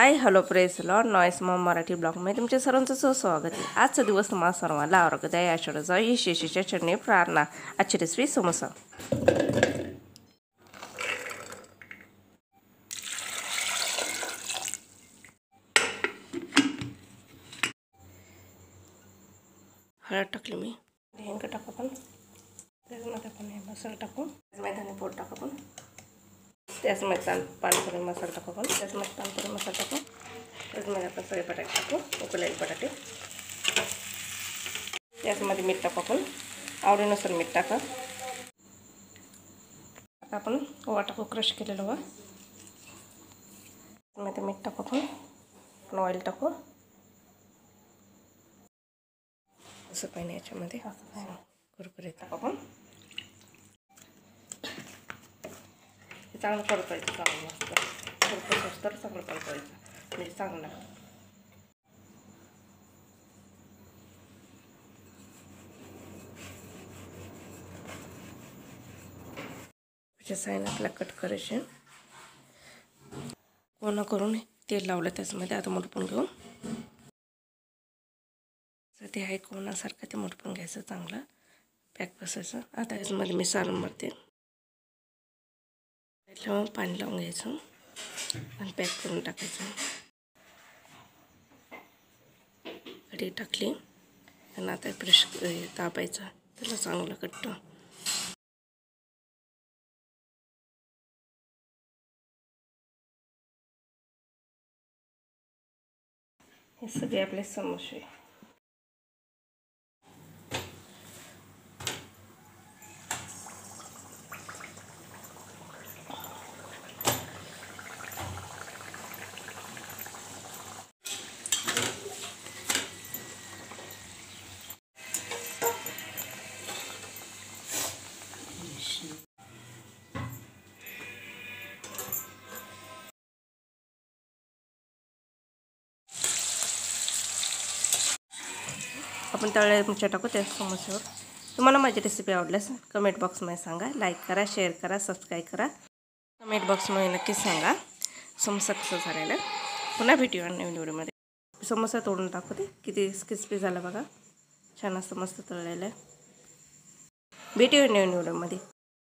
Hi hello press Lord noise Maugham Marathi ब्लॉगमध्ये तुमच्या सर्वांचं स्वागत आहे। आजचा दिवस तुम्हाला सर्वांना आरोग्यदायी आशीर्वाद यशस्वीच्या चरणी प्रार्थना। आजची रेसिपी समोसा। हळद टाकली मी, हिंग टाकू आपण, त्याच्यामध्ये आपण हे मसाला टाकू, मैदानी पोट टाकू आपण, त्याच्यामध्ये पाणीपुरी मसाला टाकू आपण, त्याच्यामध्ये पाणीपुरी मसाला टाकू, त्याच्यामध्ये आपण सगळे बटाटे टाकू, उकळलेले बटाटे, त्याच्यामध्ये मीठ टाकू आपण, आवडीनुसार मीठ टाका। आता आपण ओवा टाकू, क्रश केलेला ओवा, त्याच्यामध्ये मीठ टाकू आपण, ऑइल टाकू, असं पाणी याच्यामध्ये कुरकुरीत टाकू आपण, हे चांगलं परतायचं, चांगलं मस्त कुरकुरीत तर चांगलं परतायचं म्हणजे चांगलं। साईन आपल्याला कट करायचे, कोणा करून तेल लावलं त्याच्यामध्ये। आता मोठपण घेऊ, ते आहे कोणासारखं ते मोठपण घ्यायचं, चांगलं पॅक बसायचं। आता याच्यामध्ये मी सारण भरते, पाणी लावून घ्यायचं आणि पॅक करून टाकायचं। कढई टाकली आणि आता प्रेस तापायचं त्याला चांगलं कट्ट। हे सगळे आपले समोसे आपण तळलेले टाकू त्या समोस्यावर। तुम्हाला माझी रेसिपी आवडल्यास कमेंट बॉक्समध्ये सांगा, लाईक करा, शेअर करा, सबस्क्राईब करा। कमेंट बॉक्समध्ये नक्कीच सांगा समोसा कसा झालेला। पुन्हा भेटूया नवीन व्हिडिओमध्ये। समोसा तोडून टाकू, ते किती क्रिस्पी झाला बघा, छान असं मस्त तळलेलं आहे। भेटूया नवीन व्हिडिओमध्ये।